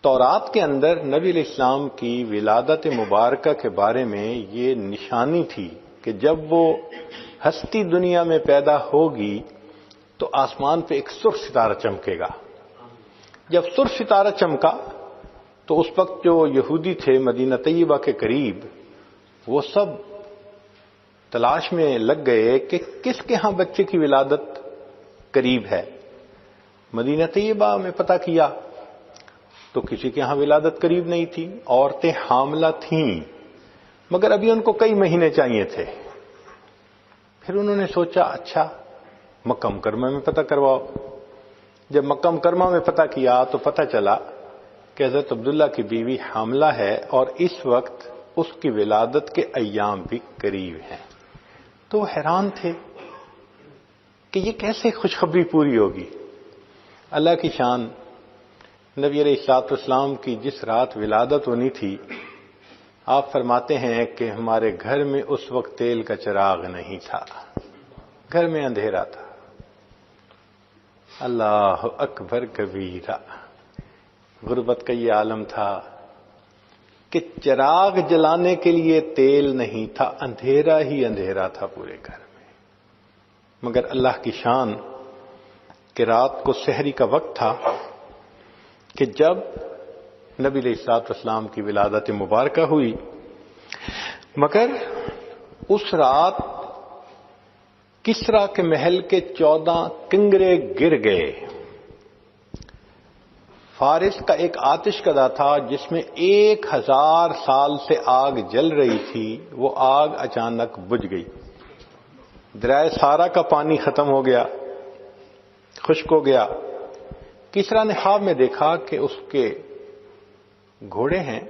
تورات کے اندر نبی علیہ السلام کی ولادت مبارکہ کے بارے میں یہ نشانی تھی کہ جب وہ ہستی دنیا میں پیدا ہوگی تو آسمان پہ ایک سرخ ستارہ چمکے گا. جب سرخ ستارہ چمکا تو اس وقت جو یہودی تھے مدینہ طیبہ کے قریب وہ سب تلاش میں لگ گئے کہ کس کے ہاں بچے کی ولادت قریب ہے. مدینہ طیبہ میں پتہ کیا تو کسی کے ہاں ولادت قریب نہیں تھی. عورتیں حاملہ تھیں مگر ابھی ان کو کئی مہینے چاہیے تھے. پھر انہوں نے سوچا اچھا مکہ مکرمہ میں پتہ کرواؤ. جب مکہ مکرمہ میں پتہ کیا تو پتہ چلا کہ حضرت عبداللہ کی بیوی حاملہ ہے اور اس وقت اس کی ولادت کے ایام بھی قریب ہیں. تو وہ حیران تھے کہ یہ کیسے خوشخبری پوری ہوگی. اللہ کی شان، نبی علیہ الصلوۃ والسلام کی جس رات ولادت ہونی تھی آپ فرماتے ہیں کہ ہمارے گھر میں اس وقت تیل کا چراغ نہیں تھا، گھر میں اندھیرا تھا. اللہ اکبر کبیرہ. غربت کا یہ عالم تھا کہ چراغ جلانے کے لیے تیل نہیں تھا، اندھیرا ہی اندھیرا تھا پورے گھر میں. مگر اللہ کی شان کہ رات کو سحری کا وقت تھا کہ جب نبی علیہ الصلوۃ والسلام کی ولادت مبارکہ ہوئی. مگر اس رات کسریٰ کے محل کے 14 کنگرے گر گئے. فارس کا ایک آتش کدہ تھا جس میں 1000 سال سے آگ جل رہی تھی، وہ آگ اچانک بجھ گئی. دریائے سارا کا پانی ختم ہو گیا، خشک ہو گیا. کسریٰ نے خواب میں دیکھا کہ اس کے گھوڑے ہیں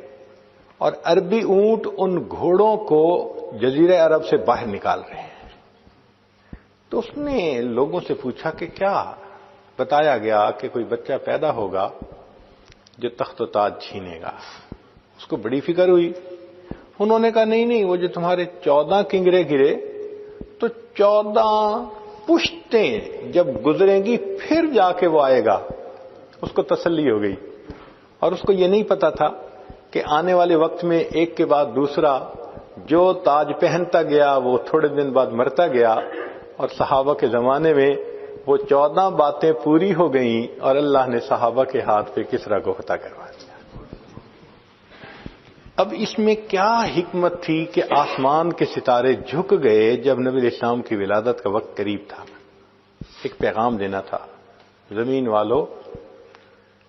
اور عربی اونٹ ان گھوڑوں کو جزیرہ عرب سے باہر نکال رہے ہیں. تو اس نے لوگوں سے پوچھا کہ کیا؟ بتایا گیا کہ کوئی بچہ پیدا ہوگا جو تخت و تاج چھینے گا. اس کو بڑی فکر ہوئی. انہوں نے کہا نہیں، وہ جو تمہارے 14 کنگرے گرے تو 14 پشتیں جب گزریں گی پھر جا کے وہ آئے گا. اس کو تسلی ہو گئی. اور اس کو یہ نہیں پتا تھا کہ آنے والے وقت میں ایک کے بعد دوسرا جو تاج پہنتا گیا وہ تھوڑے دن بعد مرتا گیا. اور صحابہ کے زمانے میں وہ 14 باتیں پوری ہو گئیں اور اللہ نے صحابہ کے ہاتھ پہ کسریٰ کو فتح کروا دیا. اب اس میں کیا حکمت تھی کہ آسمان کے ستارے جھک گئے جب نبی علیہ السلام کی ولادت کا وقت قریب تھا. ایک پیغام دینا تھا، زمین والو،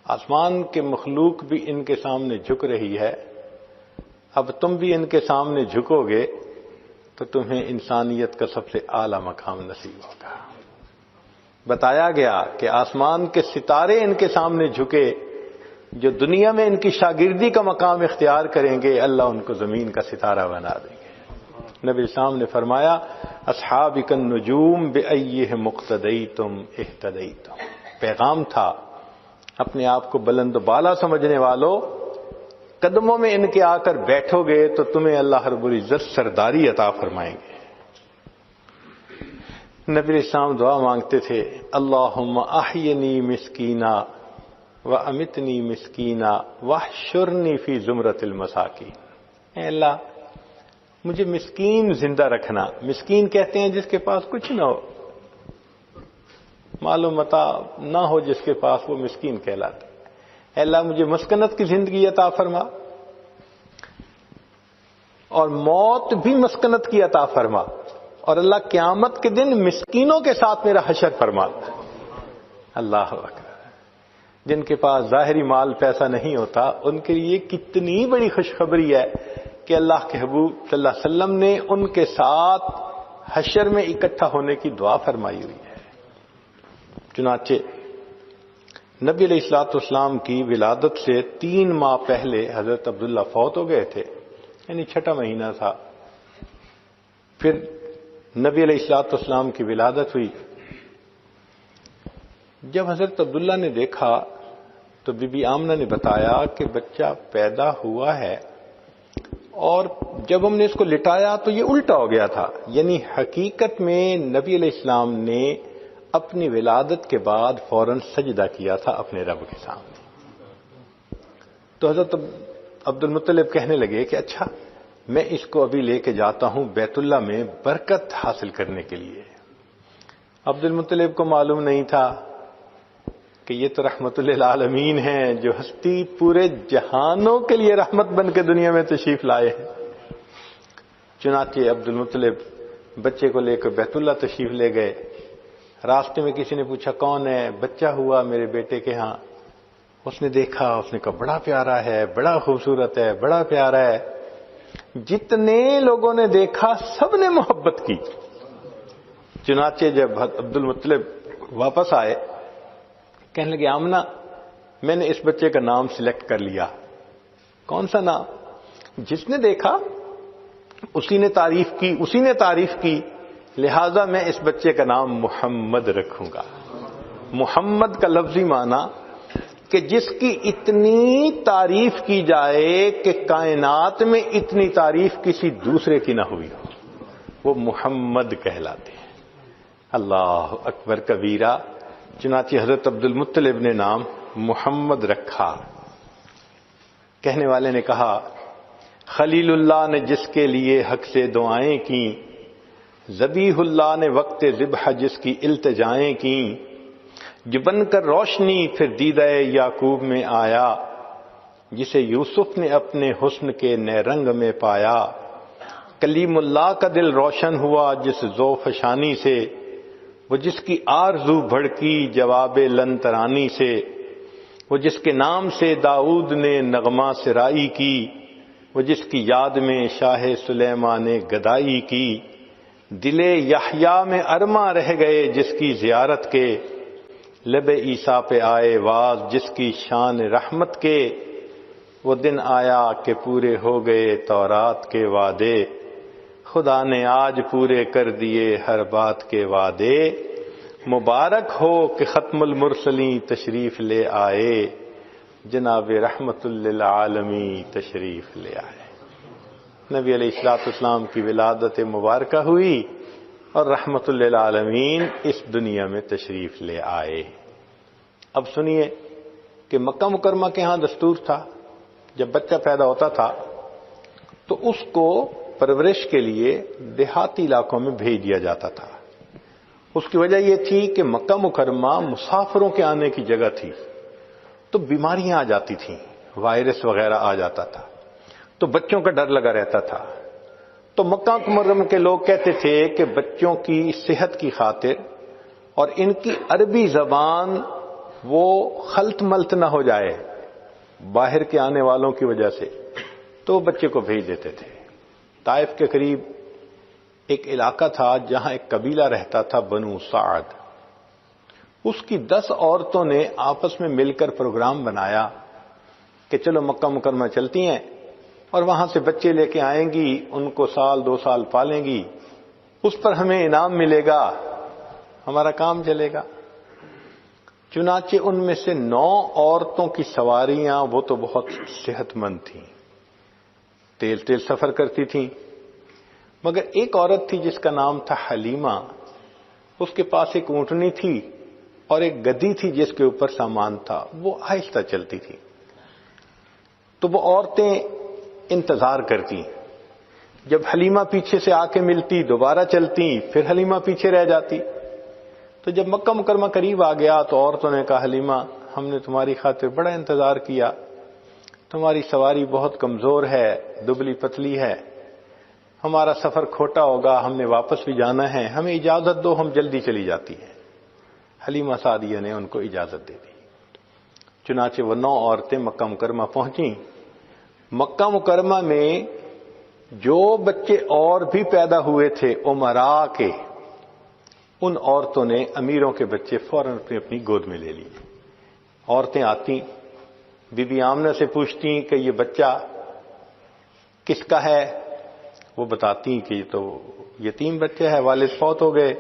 آسمان کے مخلوق بھی ان کے سامنے جھک رہی ہے، اب تم بھی ان کے سامنے جھکو گے تو تمہیں انسانیت کا سب سے اعلیٰ مقام نصیب ہوگا. بتایا گیا کہ آسمان کے ستارے ان کے سامنے جھکے، جو دنیا میں ان کی شاگردی کا مقام اختیار کریں گے اللہ ان کو زمین کا ستارہ بنا دیں گے. نبی اسلام نے فرمایا اصحابک النجوم بأیہم اقتدیتم اہتدیتم. پیغام تھا اپنے آپ کو بلند و بالا سمجھنے والو، قدموں میں ان کے آ کر بیٹھو گے تو تمہیں اللہ رب العزت سرداری عطا فرمائیں گے. نبی علیہ السلام دعا مانگتے تھے اللہم احینی مسکینا و امتنی مسکینا واحشرنی فی زمرۃ المساکین. اے اللہ مجھے مسکین زندہ رکھنا. مسکین کہتے ہیں جس کے پاس کچھ نہ ہو، مال و متاع نہ ہو جس کے پاس، وہ مسکین کہلاتا. اے اللہ مجھے مسکنت کی زندگی عطا فرما اور موت بھی مسکنت کی عطا فرما، اور اللہ قیامت کے دن مسکینوں کے ساتھ میرا حشر فرما. اللہ اکبر. جن کے پاس ظاہری مال پیسہ نہیں ہوتا ان کے لیے کتنی بڑی خوشخبری ہے کہ اللہ کے حبیب صلی اللہ علیہ وسلم نے ان کے ساتھ حشر میں اکٹھا ہونے کی دعا فرمائی ہوئی ہے. چنانچہ نبی علیہ الصلوۃ والسلام کی ولادت سے 3 ماہ پہلے حضرت عبداللہ فوت ہو گئے تھے، یعنی 6واں مہینہ تھا. پھر نبی علیہ الصلوۃ والسلام کی ولادت ہوئی. جب حضرت عبداللہ نے دیکھا تو بی بی آمنہ نے بتایا کہ بچہ پیدا ہوا ہے، اور جب ہم نے اس کو لٹایا تو یہ الٹا ہو گیا تھا. یعنی حقیقت میں نبی علیہ السلام نے اپنی ولادت کے بعد فوراً سجدہ کیا تھا اپنے رب کے سامنے. تو حضرت عبد المطلب کہنے لگے کہ اچھا میں اس کو ابھی لے کے جاتا ہوں بیت اللہ میں برکت حاصل کرنے کے لیے۔ عبد المطلب کو معلوم نہیں تھا کہ یہ تو رحمت للعالمین ہیں، جو ہستی پورے جہانوں کے لیے رحمت بن کے دنیا میں تشریف لائے ہیں۔ چنانچہ عبد المطلب بچے کو لے کر بیت اللہ تشریف لے گئے۔ راستے میں کسی نے پوچھا کون ہے؟ بچہ ہوا میرے بیٹے کے ہاں۔ اس نے دیکھا، اس نے کہا بڑا پیارا ہے، بڑا خوبصورت ہے، بڑا پیارا ہے۔ جتنے لوگوں نے دیکھا سب نے محبت کی۔ چنانچہ جب عبد المطلب واپس آئے، کہنے لگے آمنہ میں نے اس بچے کا نام سلیکٹ کر لیا۔ کون سا نام؟ جس نے دیکھا اسی نے تعریف کی، لہذا میں اس بچے کا نام محمد رکھوں گا۔ محمد کا لفظی معنی کہ جس کی اتنی تعریف کی جائے کہ کائنات میں اتنی تعریف کسی دوسرے کی نہ ہوئی ہو، وہ محمد کہلاتے ہیں۔ اللہ اکبر کبیرہ۔ چنانچہ حضرت عبد المطلب نے نام محمد رکھا۔ کہنے والے نے کہا خلیل اللہ نے جس کے لیے حق سے دعائیں کی، ذبیح اللہ نے وقت ذبح جس کی التجائیں کی، جو بن کر روشنی پھر دیدہ یعقوب میں آیا، جسے یوسف نے اپنے حسن کے نئے رنگ میں پایا، کلیم اللہ کا دل روشن ہوا جس ذوفشانی سے، وہ جس کی آرزو بھڑکی جواب لن ترانی سے، وہ جس کے نام سے داؤد نے نغمہ سرائی کی، وہ جس کی یاد میں شاہ سلیمان نے گدائی کی، دل یحییٰ میں ارماں رہ گئے جس کی زیارت کے، لب عیسیٰ پہ آئے واز جس کی شان رحمت کے، وہ دن آیا کہ پورے ہو گئے تورات کے وعدے، خدا نے آج پورے کر دیے ہر بات کے وعدے، مبارک ہو کہ ختم المرسلین تشریف لے آئے، جناب رحمت للعالمین تشریف لے آئے۔ نبی علیہ الصلوۃ والسلام کی ولادت مبارکہ ہوئی اور رحمت للعالمین اس دنیا میں تشریف لے آئے۔ اب سنیے کہ مکہ مکرمہ کے ہاں دستور تھا جب بچہ پیدا ہوتا تھا تو اس کو پرورش کے لیے دیہاتی علاقوں میں بھیج دیا جاتا تھا۔ اس کی وجہ یہ تھی کہ مکہ مکرمہ مسافروں کے آنے کی جگہ تھی، تو بیماریاں آ جاتی تھیں، وائرس وغیرہ آ جاتا تھا، تو بچوں کا ڈر لگا رہتا تھا۔ تو مکہ مکرمہ کے لوگ کہتے تھے کہ بچوں کی صحت کی خاطر اور ان کی عربی زبان وہ خلط ملط نہ ہو جائے باہر کے آنے والوں کی وجہ سے، تو بچے کو بھیج دیتے تھے۔ طائف کے قریب ایک علاقہ تھا جہاں ایک قبیلہ رہتا تھا بنو سعد۔ اس کی 10 عورتوں نے آپس میں مل کر پروگرام بنایا کہ چلو مکہ مکرمہ چلتی ہیں اور وہاں سے بچے لے کے آئیں گی، ان کو 2 سال پالیں گی، اس پر ہمیں انعام ملے گا، ہمارا کام چلے گا۔ چنانچہ ان میں سے 9 عورتوں کی سواریاں وہ تو بہت صحت مند تھیں، تیل سفر کرتی تھیں، مگر ایک عورت تھی جس کا نام تھا حلیمہ۔ اس کے پاس ایک اونٹنی تھی اور ایک گدی تھی جس کے اوپر سامان تھا، وہ آہستہ چلتی تھی۔ تو وہ عورتیں انتظار کرتی، جب حلیمہ پیچھے سے آ کے ملتی دوبارہ چلتی، پھر حلیمہ پیچھے رہ جاتی۔ تو جب مکہ مکرمہ قریب آ گیا تو عورتوں نے کہا حلیمہ ہم نے تمہاری خاطر بڑا انتظار کیا، تمہاری سواری بہت کمزور ہے، دبلی پتلی ہے، ہمارا سفر کھوٹا ہوگا، ہم نے واپس بھی جانا ہے، ہمیں اجازت دو، ہم جلدی چلی جاتی ہیں۔ حلیمہ سعدیہ نے ان کو اجازت دے دی۔ چنانچہ وہ 9 عورتیں مکہ مکرمہ پہنچیں۔ مکہ مکرمہ میں جو بچے اور بھی پیدا ہوئے تھے امراء کے، ان عورتوں نے امیروں کے بچے فوراً اپنی اپنی گود میں لے لیے۔ عورتیں آتی، بی بی آمنہ سے پوچھتی کہ یہ بچہ کس کا ہے؟ وہ بتاتی کہ یہ تو یتیم بچہ ہے، والد فوت ہو گئے۔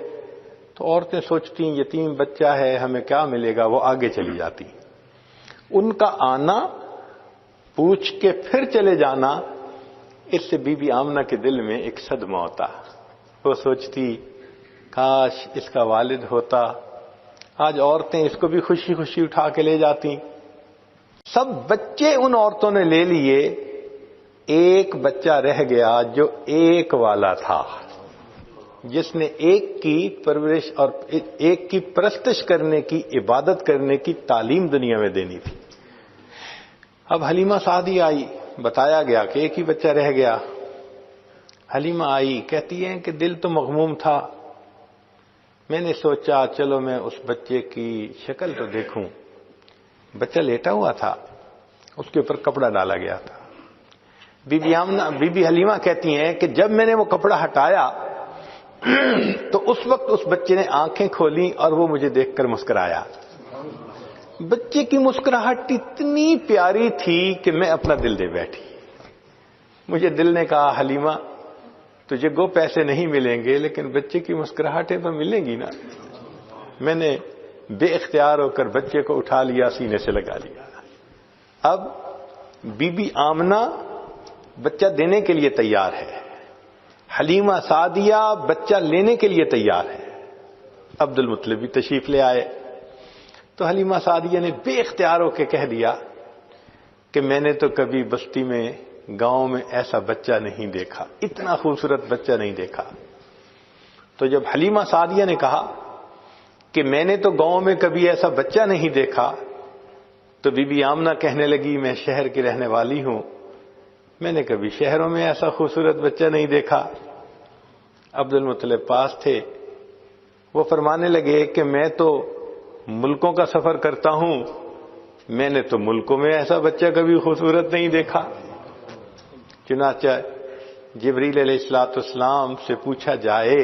تو عورتیں سوچتی یتیم بچہ ہے، ہمیں کیا ملے گا، وہ آگے چلی جاتی۔ ان کا آنا، پوچھ کے پھر چلے جانا، اس سے بی بی آمنہ کے دل میں ایک صدمہ ہوتا۔ وہ سوچتی کاش اس کا والد ہوتا۔ آج عورتیں اس کو بھی خوشی خوشی اٹھا کے لے جاتی۔ سب بچے ان عورتوں نے لے لیے، ایک بچہ رہ گیا جو ایک والا تھا، جس نے ایک کی پرورش اور ایک کی پرستش کرنے کی، عبادت کرنے کی تعلیم دنیا میں دینی تھی۔ اب حلیمہ سعدی آئی، بتایا گیا کہ ایک ہی بچہ رہ گیا۔ حلیمہ آئی، کہتی ہیں کہ دل تو مغموم تھا، میں نے سوچا چلو میں اس بچے کی شکل تو دیکھوں۔ بچہ لیٹا ہوا تھا، اس کے اوپر کپڑا ڈالا گیا تھا۔ بی بی حلیمہ کہتی ہیں کہ جب میں نے وہ کپڑا ہٹایا تو اس وقت اس بچے نے آنکھیں کھولی اور وہ مجھے دیکھ کر مسکرایا۔ بچے کی مسکراہٹ اتنی پیاری تھی کہ میں اپنا دل دے بیٹھی۔ مجھے دل نے کہا حلیمہ تجھے گو پیسے نہیں ملیں گے لیکن بچے کی مسکراہٹیں تو ملیں گی نا۔ میں نے بے اختیار ہو کر بچے کو اٹھا لیا، سینے سے لگا لیا۔ اب بی بی آمنہ بچہ دینے کے لیے تیار ہے، حلیمہ سعدیہ بچہ لینے کے لیے تیار ہے۔ عبد المطلب بھی تشریف لے آئے تو حلیمہ سعدیہ نے بے اختیار ہو کے کہہ دیا کہ میں نے تو کبھی بستی میں، گاؤں میں ایسا بچہ نہیں دیکھا، اتنا خوبصورت بچہ نہیں دیکھا۔ تو جب حلیمہ سعدیہ نے کہا کہ میں نے تو گاؤں میں کبھی ایسا بچہ نہیں دیکھا، تو بی بی آمنہ کہنے لگی میں شہر کی رہنے والی ہوں، میں نے کبھی شہروں میں ایسا خوبصورت بچہ نہیں دیکھا۔ عبد المطلب پاس تھے، وہ فرمانے لگے کہ میں تو ملکوں کا سفر کرتا ہوں، میں نے تو ملکوں میں ایسا بچہ کبھی خوبصورت نہیں دیکھا۔ چنانچہ جبریل علیہ السلام سے پوچھا جائے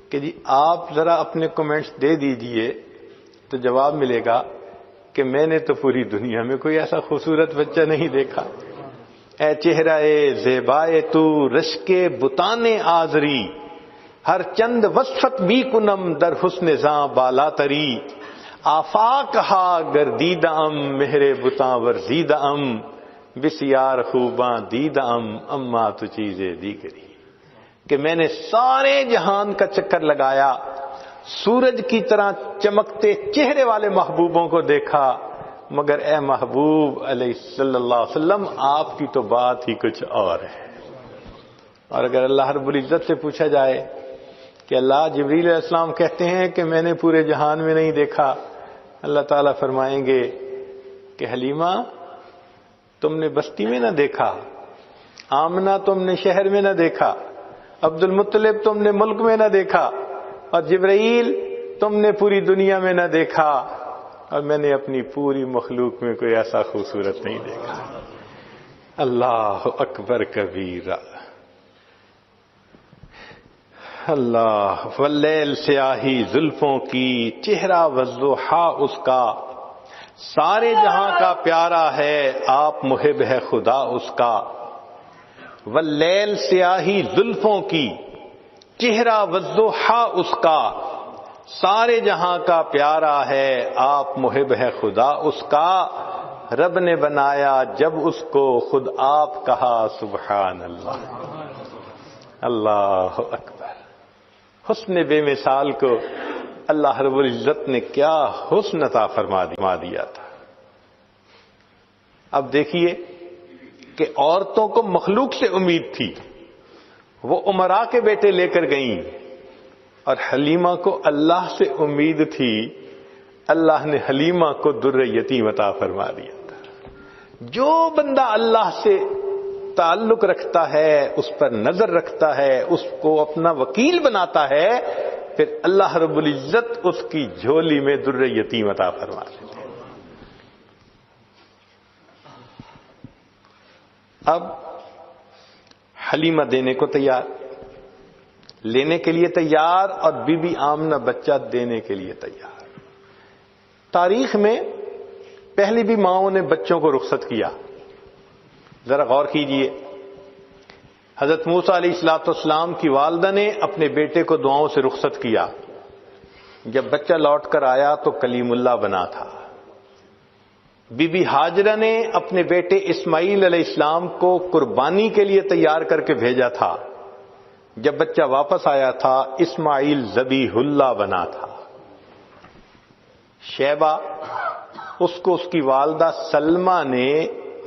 کہ جی آپ ذرا اپنے کمنٹس دے دیجئے تو جواب ملے گا کہ میں نے تو پوری دنیا میں کوئی ایسا خوبصورت بچہ نہیں دیکھا۔ اے چہرہ زیبائے تو رشک بتان آزری، ہر چند وصفت بھی کنم در حسن زاں بالا تری، آفاق ہا گردیدہ ام مہر بتاں ورزیدہ ام، بسیار خوباں دیدہ ام اما تو چیزیں دیگری، کہ میں نے سارے جہان کا چکر لگایا، سورج کی طرح چمکتے چہرے والے محبوبوں کو دیکھا، مگر اے محبوب علیہ صلی اللہ علیہ وسلم آپ کی تو بات ہی کچھ اور ہے۔ اور اگر اللہ رب العزت سے پوچھا جائے کہ اللہ جبریل علیہ السلام کہتے ہیں کہ میں نے پورے جہان میں نہیں دیکھا، اللہ تعالیٰ فرمائیں گے کہ حلیمہ تم نے بستی میں نہ دیکھا، آمنہ تم نے شہر میں نہ دیکھا، عبد المطلب تم نے ملک میں نہ دیکھا، اور جبرائیل تم نے پوری دنیا میں نہ دیکھا، اور میں نے اپنی پوری مخلوق میں کوئی ایسا خوبصورت نہیں دیکھا۔ اللہ اکبر کبیرہ۔ اللہ واللیل سیاہی زلفوں کی، چہرہ والضحیٰ اس کا، سارے جہاں کا پیارا ہے آپ محب ہے خدا اس کا۔ واللیل سیاہی زلفوں کی، چہرہ والضحیٰ اس کا، سارے جہاں کا پیارا ہے آپ محب ہے خدا اس کا، رب نے بنایا جب اس کو خود آپ کہا سبحان اللہ۔ اللہ اکبر۔ حسن بے مثال کو اللہ رب العزت نے کیا حسن عطا فرما دیا تھا۔ اب دیکھیے کہ عورتوں کو مخلوق سے امید تھی، وہ امراء کے بیٹے لے کر گئیں، اور حلیمہ کو اللہ سے امید تھی، اللہ نے حلیمہ کو در یتیم عطا فرما دیا تھا۔ جو بندہ اللہ سے تعلق رکھتا ہے، اس پر نظر رکھتا ہے، اس کو اپنا وکیل بناتا ہے، پھر اللہ رب العزت اس کی جھولی میں در یتیم عطا فرما دیتے ہیں۔ اب حلیمہ دینے کو تیار، لینے کے لیے تیار، اور بی بی آمنہ بچہ دینے کے لیے تیار۔ تاریخ میں پہلی بھی ماؤں نے بچوں کو رخصت کیا۔ ذرا غور کیجئے، حضرت موسیٰ علیہ السلام کی والدہ نے اپنے بیٹے کو دعاؤں سے رخصت کیا، جب بچہ لوٹ کر آیا تو کلیم اللہ بنا تھا۔ بی بی ہاجرہ نے اپنے بیٹے اسماعیل علیہ السلام کو قربانی کے لیے تیار کر کے بھیجا تھا، جب بچہ واپس آیا تھا اسماعیل ذبیح اللہ بنا تھا۔ شیبہ اس کو اس کی والدہ سلمہ نے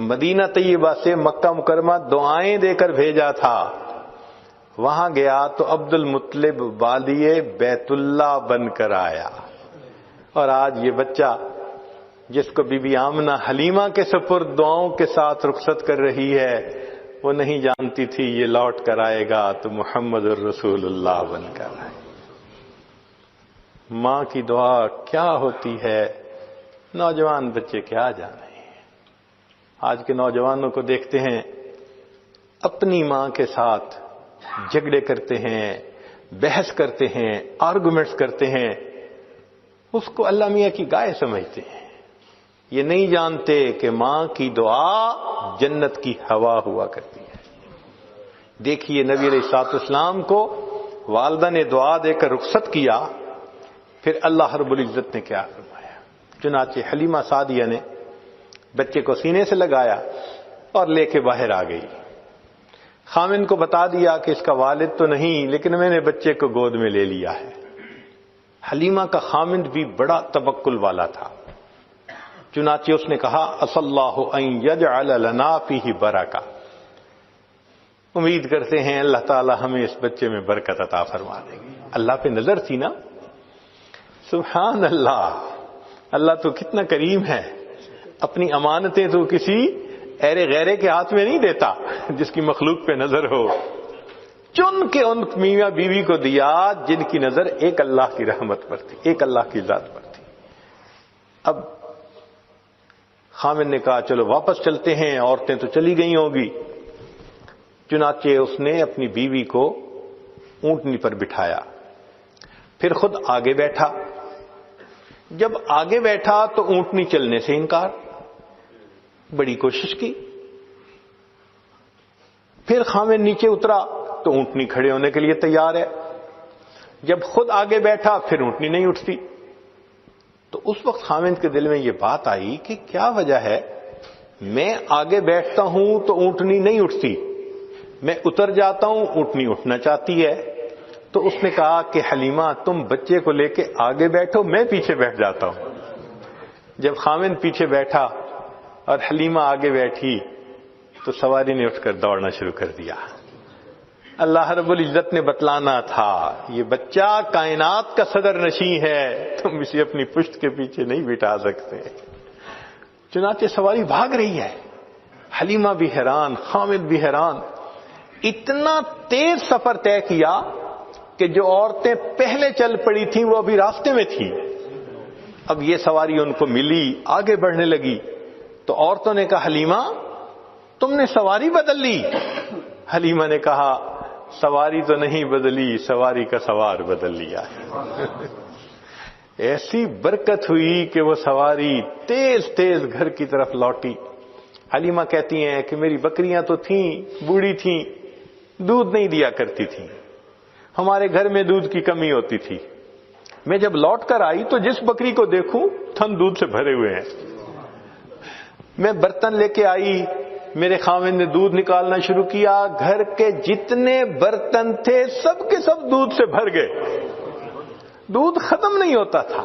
مدینہ طیبہ سے مکہ مکرمہ دعائیں دے کر بھیجا تھا. وہاں گیا تو عبد المطلب والی بیت اللہ بن کر آیا. اور آج یہ بچہ جس کو بی بی آمنہ حلیمہ کے سپرد دعاؤں کے ساتھ رخصت کر رہی ہے، وہ نہیں جانتی تھی یہ لوٹ کر آئے گا تو محمد الرسول اللہ بن کر آئے. ماں کی دعا کیا ہوتی ہے نوجوان بچے کیا جانے ہیں. آج کے نوجوانوں کو دیکھتے ہیں اپنی ماں کے ساتھ جھگڑے کرتے ہیں، بحث کرتے ہیں، آرگومنٹس کرتے ہیں. اس کو اللہ میاں کی گائے سمجھتے ہیں. یہ نہیں جانتے کہ ماں کی دعا جنت کی ہوا ہوا کرتی ہے. دیکھیے نبی علیہ الصلوۃ والسلام کو والدہ نے دعا دے کر رخصت کیا، پھر اللہ رب العزت نے کیا فرمایا. چنانچہ حلیمہ سعدیہ نے بچے کو سینے سے لگایا اور لے کے باہر آ گئی. خامن کو بتا دیا کہ اس کا والد تو نہیں، لیکن میں نے بچے کو گود میں لے لیا ہے. حلیمہ کا خامند بھی بڑا توکل والا تھا. چنانچہ اس نے کہا اص اللہ ان یجعل لنا فیہ برکہ، امید کرتے ہیں اللہ تعالی ہمیں اس بچے میں برکت عطا فرما دے گی. اللہ پہ نظر تھی نا. سبحان اللہ، اللہ تو کتنا کریم ہے. اپنی امانتیں تو کسی ایرے غیرے کے ہاتھ میں نہیں دیتا جس کی مخلوق پہ نظر ہو. چن کے ان میاں بیوی کو دیا جن کی نظر ایک اللہ کی رحمت پر تھی، ایک اللہ کی ذات پر تھی. اب خامن نے کہا چلو واپس چلتے ہیں، عورتیں تو چلی گئی ہوں گی. چنانچہ اس نے اپنی بیوی کو اونٹنی پر بٹھایا، پھر خود آگے بیٹھا. جب آگے بیٹھا تو اونٹنی چلنے سے انکار. بڑی کوشش کی. پھر خامن نیچے اترا تو اونٹنی کھڑے ہونے کے لیے تیار ہے. جب خود آگے بیٹھا پھر اونٹنی نہیں اٹھتی. تو اس وقت خامن کے دل میں یہ بات آئی کہ کیا وجہ ہے، میں آگے بیٹھتا ہوں تو اونٹنی نہیں اٹھتی، میں اتر جاتا ہوں اونٹنی اٹھنا چاہتی ہے. تو اس نے کہا کہ حلیمہ تم بچے کو لے کے آگے بیٹھو، میں پیچھے بیٹھ جاتا ہوں. جب خامن پیچھے بیٹھا اور حلیمہ آگے بیٹھی تو سواری نے اٹھ کر دوڑنا شروع کر دیا. اللہ رب العزت نے بتلانا تھا یہ بچہ کائنات کا صدر نشین ہے، تم اسے اپنی پشت کے پیچھے نہیں بٹھا سکتے. چنانچہ سواری بھاگ رہی ہے. حلیمہ بھی حیران، خامد بھی حیران. اتنا تیز سفر طے کیا کہ جو عورتیں پہلے چل پڑی تھیں وہ ابھی راستے میں تھیں. اب یہ سواری ان کو ملی، آگے بڑھنے لگی. تو عورتوں نے کہا حلیمہ تم نے سواری بدل لی. حلیمہ نے کہا سواری تو نہیں بدلی، سواری کا سوار بدل لیا ہے. ایسی برکت ہوئی کہ وہ سواری تیز تیز گھر کی طرف لوٹی. حلیمہ کہتی ہیں کہ میری بکریاں تو تھیں، بوڑھی تھیں، دودھ نہیں دیا کرتی تھیں، ہمارے گھر میں دودھ کی کمی ہوتی تھی. میں جب لوٹ کر آئی تو جس بکری کو دیکھوں تھن دودھ سے بھرے ہوئے ہیں. میں برتن لے کے آئی، میرے خاوند نے دودھ نکالنا شروع کیا. گھر کے جتنے برتن تھے سب کے سب دودھ سے بھر گئے. دودھ ختم نہیں ہوتا تھا.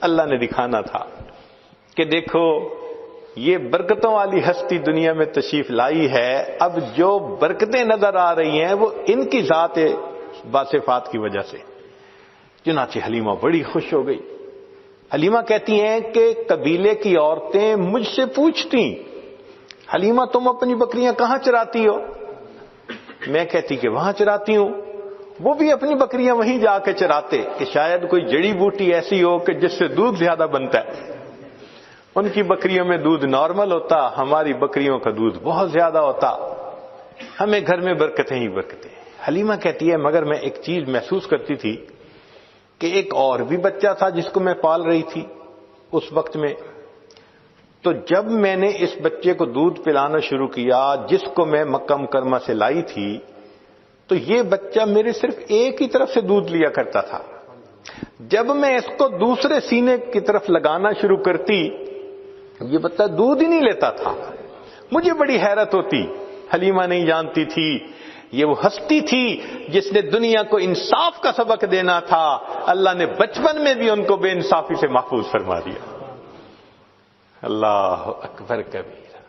اللہ نے دکھانا تھا کہ دیکھو یہ برکتوں والی ہستی دنیا میں تشریف لائی ہے. اب جو برکتیں نظر آ رہی ہیں وہ ان کی ذات باصفات کی وجہ سے. چنانچہ حلیمہ بڑی خوش ہو گئی. حلیمہ کہتی ہیں کہ قبیلے کی عورتیں مجھ سے پوچھتی حلیمہ تم اپنی بکریاں کہاں چراتی ہو؟ میں کہتی کہ وہاں چراتی ہوں. وہ بھی اپنی بکریاں وہیں جا کے چراتے کہ شاید کوئی جڑی بوٹی ایسی ہو کہ جس سے دودھ زیادہ بنتا ہے. ان کی بکریوں میں دودھ نارمل ہوتا، ہماری بکریوں کا دودھ بہت زیادہ ہوتا. ہمیں گھر میں برکتیں ہی برکتیں. حلیمہ کہتی ہے مگر میں ایک چیز محسوس کرتی تھی کہ ایک اور بھی بچہ تھا جس کو میں پال رہی تھی اس وقت میں. تو جب میں نے اس بچے کو دودھ پلانا شروع کیا جس کو میں مکہ مکرمہ سے لائی تھی، تو یہ بچہ میرے صرف ایک ہی طرف سے دودھ لیا کرتا تھا. جب میں اس کو دوسرے سینے کی طرف لگانا شروع کرتی یہ بچہ دودھ ہی نہیں لیتا تھا. مجھے بڑی حیرت ہوتی. حلیمہ نہیں جانتی تھی یہ وہ ہستی تھی جس نے دنیا کو انصاف کا سبق دینا تھا. اللہ نے بچپن میں بھی ان کو بے انصافی سے محفوظ فرما دیا. اللہ اکبر کبیرہ۔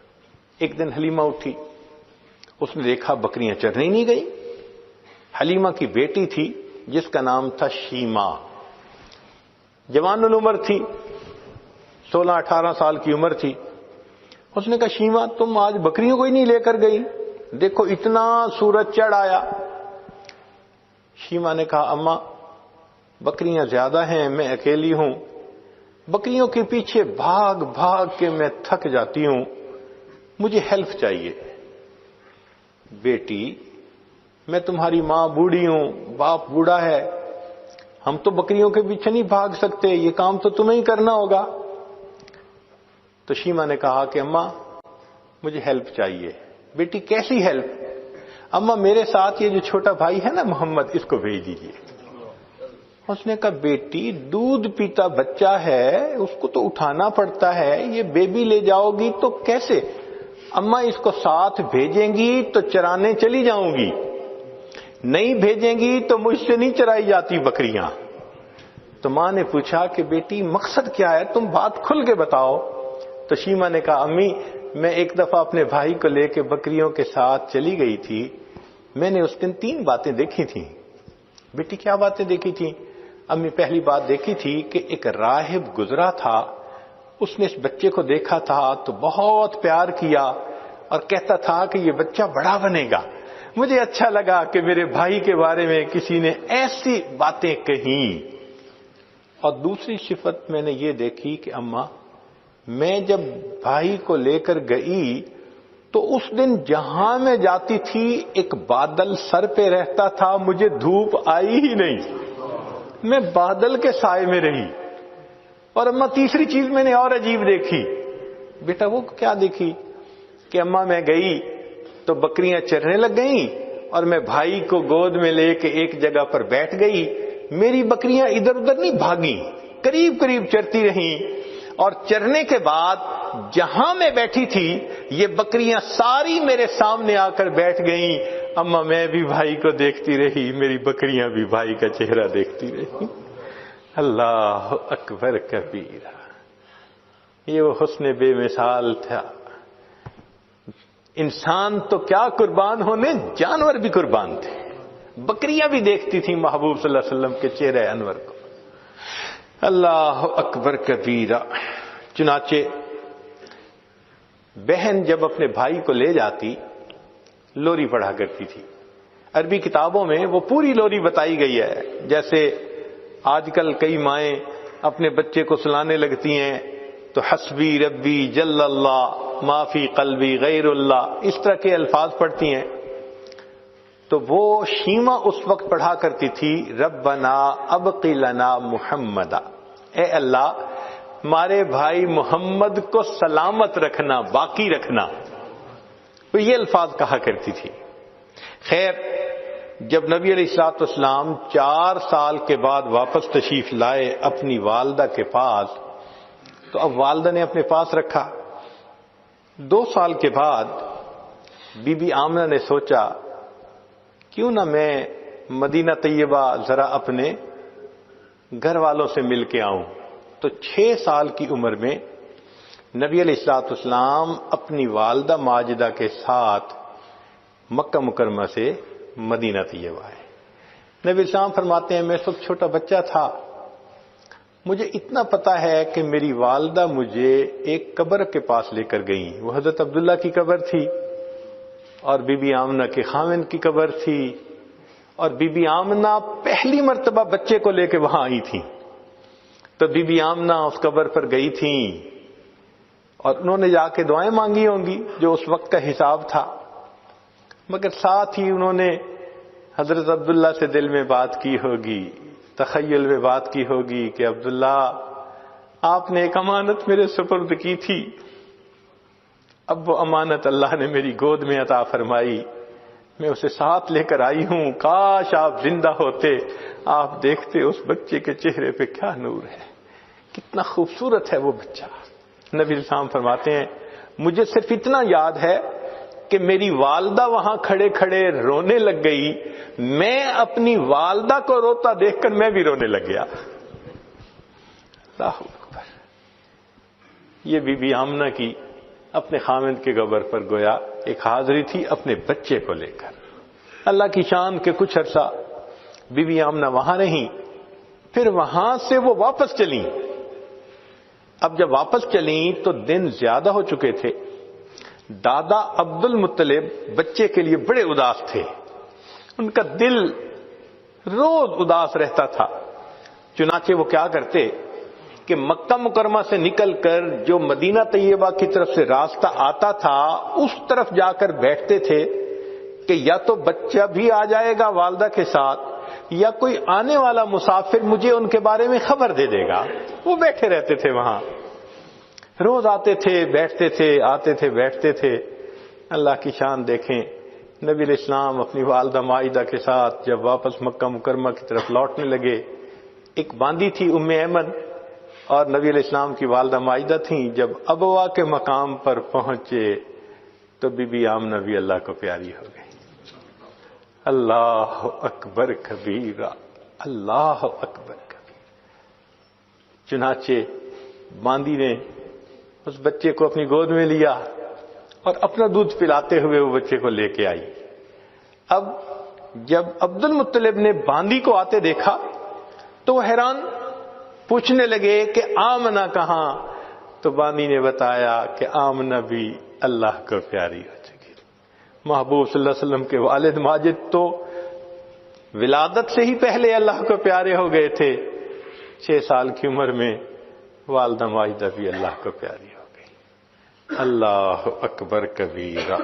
ایک دن حلیمہ اٹھی، اس نے دیکھا بکریاں چرنے نہیں گئی۔ حلیمہ کی بیٹی تھی جس کا نام تھا شیمہ، جوان العمر تھی، 16-18 سال کی عمر تھی۔ اس نے کہا شیمہ تم آج بکریوں کو ہی نہیں لے کر گئی، دیکھو اتنا سورج چڑھ آیا۔ شیمہ نے کہا اماں بکریاں زیادہ ہیں، میں اکیلی ہوں، بکریوں کے پیچھے بھاگ بھاگ کے میں تھک جاتی ہوں، مجھے ہیلپ چاہیے۔ بیٹی میں تمہاری ماں بوڑھی ہوں، باپ بوڑھا ہے، ہم تو بکریوں کے پیچھے نہیں بھاگ سکتے، یہ کام تو تمہیں ہی کرنا ہوگا۔ تو شیمہ نے کہا کہ اماں مجھے ہیلپ چاہیے۔ بیٹی کیسی ہیلپ؟ اماں میرے ساتھ یہ جو چھوٹا بھائی ہے نا محمد، اس کو بھیج دیجیے۔ اس نے کہا بیٹی دودھ پیتا بچہ ہے، اس کو تو اٹھانا پڑتا ہے، یہ بیبی لے جاؤ گی تو کیسے؟ اماں اس کو ساتھ بھیجیں گی تو چرانے چلی جاؤں گی، نہیں بھیجیں گی تو مجھ سے نہیں چرائی جاتی بکریاں۔ تو ماں نے پوچھا کہ بیٹی مقصد کیا ہے، تم بات کھل کے بتاؤ۔ تو شیمہ نے کہا امی میں ایک دفعہ اپنے بھائی کو لے کے بکریوں کے ساتھ چلی گئی تھی، میں نے اس دن 3 باتیں دیکھی تھیں۔ بیٹی کیا باتیں دیکھی تھیں؟ امی پہلی بات دیکھی تھی کہ ایک راہب گزرا تھا، اس نے اس بچے کو دیکھا تھا تو بہت پیار کیا اور کہتا تھا کہ یہ بچہ بڑا بنے گا۔ مجھے اچھا لگا کہ میرے بھائی کے بارے میں کسی نے ایسی باتیں کہیں۔ اور دوسری صفت میں نے یہ دیکھی کہ اماں میں جب بھائی کو لے کر گئی تو اس دن جہاں میں جاتی تھی ایک بادل سر پہ رہتا تھا، مجھے دھوپ آئی ہی نہیں، میں بادل کے سائے میں رہی۔ اور اماں تیسری چیز میں نے اور عجیب دیکھی۔ بیٹا وہ کیا دیکھی؟ کہ اماں میں گئی تو بکریاں چرنے لگ گئیں اور میں بھائی کو گود میں لے کے ایک جگہ پر بیٹھ گئی، میری بکریاں ادھر ادھر نہیں بھاگیں، قریب قریب چرتی رہیں، اور چرنے کے بعد جہاں میں بیٹھی تھی یہ بکریاں ساری میرے سامنے آ کر بیٹھ گئیں۔ اماں میں بھی بھائی کو دیکھتی رہی، میری بکریاں بھی بھائی کا چہرہ دیکھتی رہی۔ اللہ اکبر کبیرہ۔ یہ وہ حسن بے مثال تھا۔ انسان تو کیا قربان ہونے، جانور بھی قربان تھے، بکریاں بھی دیکھتی تھیں محبوب صلی اللہ علیہ وسلم کے چہرے انور کو۔ اللہ اکبر کبیرہ۔ چنانچہ بہن جب اپنے بھائی کو لے جاتی لوری پڑھا کرتی تھی۔ عربی کتابوں میں وہ پوری لوری بتائی گئی ہے، جیسے آج کل کئی مائیں اپنے بچے کو سلانے لگتی ہیں تو حسبی ربی جل اللہ ما فی قلبی غیر اللہ، اس طرح کے الفاظ پڑھتی ہیں۔ تو وہ شیمہ اس وقت پڑھا کرتی تھی ربنا ابقی لنا محمدا، اے اللہ ہمارے بھائی محمد کو سلامت رکھنا، باقی رکھنا، تو یہ الفاظ کہا کرتی تھی۔ خیر جب نبی علیہ الصلوۃ والسلام 4 سال کے بعد واپس تشریف لائے اپنی والدہ کے پاس، تو اب والدہ نے اپنے پاس رکھا۔ 2 سال کے بعد بی بی آمنہ نے سوچا کیوں نہ میں مدینہ طیبہ ذرا اپنے گھر والوں سے مل کے آؤں۔ تو 6 سال کی عمر میں نبی علیہ الصلوۃ والسلام اپنی والدہ ماجدہ کے ساتھ مکہ مکرمہ سے مدینہ طیبہ آئے۔ نبی السلام فرماتے ہیں میں سب چھوٹا بچہ تھا، مجھے اتنا پتا ہے کہ میری والدہ مجھے ایک قبر کے پاس لے کر گئیں، وہ حضرت عبداللہ کی قبر تھی اور بی بی آمنہ کے خاوند کی قبر تھی، اور بی بی آمنہ پہلی مرتبہ بچے کو لے کے وہاں آئی تھی۔ تو بی بی آمنہ اس قبر پر گئی تھیں اور انہوں نے جا کے دعائیں مانگی ہوں گی جو اس وقت کا حساب تھا، مگر ساتھ ہی انہوں نے حضرت عبداللہ سے دل میں بات کی ہوگی، تخیل میں بات کی ہوگی کہ عبداللہ آپ نے ایک امانت میرے سپرد کی تھی، اب وہ امانت اللہ نے میری گود میں عطا فرمائی، میں اسے ساتھ لے کر آئی ہوں، کاش آپ زندہ ہوتے، آپ دیکھتے اس بچے کے چہرے پہ کیا نور ہے، کتنا خوبصورت ہے وہ بچہ۔ نبی السلام فرماتے ہیں مجھے صرف اتنا یاد ہے کہ میری والدہ وہاں کھڑے کھڑے رونے لگ گئی، میں اپنی والدہ کو روتا دیکھ کر میں بھی رونے لگ گیا۔ اللہ اکبر۔ یہ بی بی آمنہ کی اپنے خامند کے قبر پر گویا ایک حاضری تھی اپنے بچے کو لے کر۔ اللہ کی شان کے کچھ عرصہ بی بی آمنہ وہاں رہیں، پھر وہاں سے وہ واپس چلیں۔ اب جب واپس چلیں تو دن زیادہ ہو چکے تھے۔ دادا عبد المطلب بچے کے لیے بڑے اداس تھے، ان کا دل روز اداس رہتا تھا۔ چنانچہ وہ کیا کرتے کہ مکہ مکرمہ سے نکل کر جو مدینہ طیبہ کی طرف سے راستہ آتا تھا اس طرف جا کر بیٹھتے تھے کہ یا تو بچہ بھی آ جائے گا والدہ کے ساتھ یا کوئی آنے والا مسافر مجھے ان کے بارے میں خبر دے دے گا۔ وہ بیٹھے رہتے تھے وہاں، روز آتے تھے بیٹھتے تھے، آتے تھے بیٹھتے تھے۔ اللہ کی شان دیکھیں، نبی علیہ السلام اپنی والدہ مائدہ کے ساتھ جب واپس مکہ مکرمہ کی طرف لوٹنے لگے، ایک باندی تھی ام ایمن اور نبی علیہ السلام کی والدہ مائدہ تھیں۔ جب ابوا کے مقام پر پہنچے تو بی بی آمنہ بھی اللہ کو پیاری ہو گئی۔ اللہ اکبر کبیرہ، اللہ اکبر کبیرہ۔ چنانچہ باندی نے اس بچے کو اپنی گود میں لیا اور اپنا دودھ پلاتے ہوئے وہ بچے کو لے کے آئی۔ اب جب عبد المطلب نے باندی کو آتے دیکھا تو وہ حیران، پوچھنے لگے کہ آمنہ کہاں؟ تو باندی نے بتایا کہ آمنہ بھی اللہ کو پیاری ہو چکی۔ محبوب صلی اللہ علیہ وسلم کے والد ماجد تو ولادت سے ہی پہلے اللہ کو پیارے ہو گئے تھے، 6 سال کی عمر میں والدہ ماجدہ بھی اللہ کو پیاری ہو گئی۔ اللہ اکبر کبیرہ۔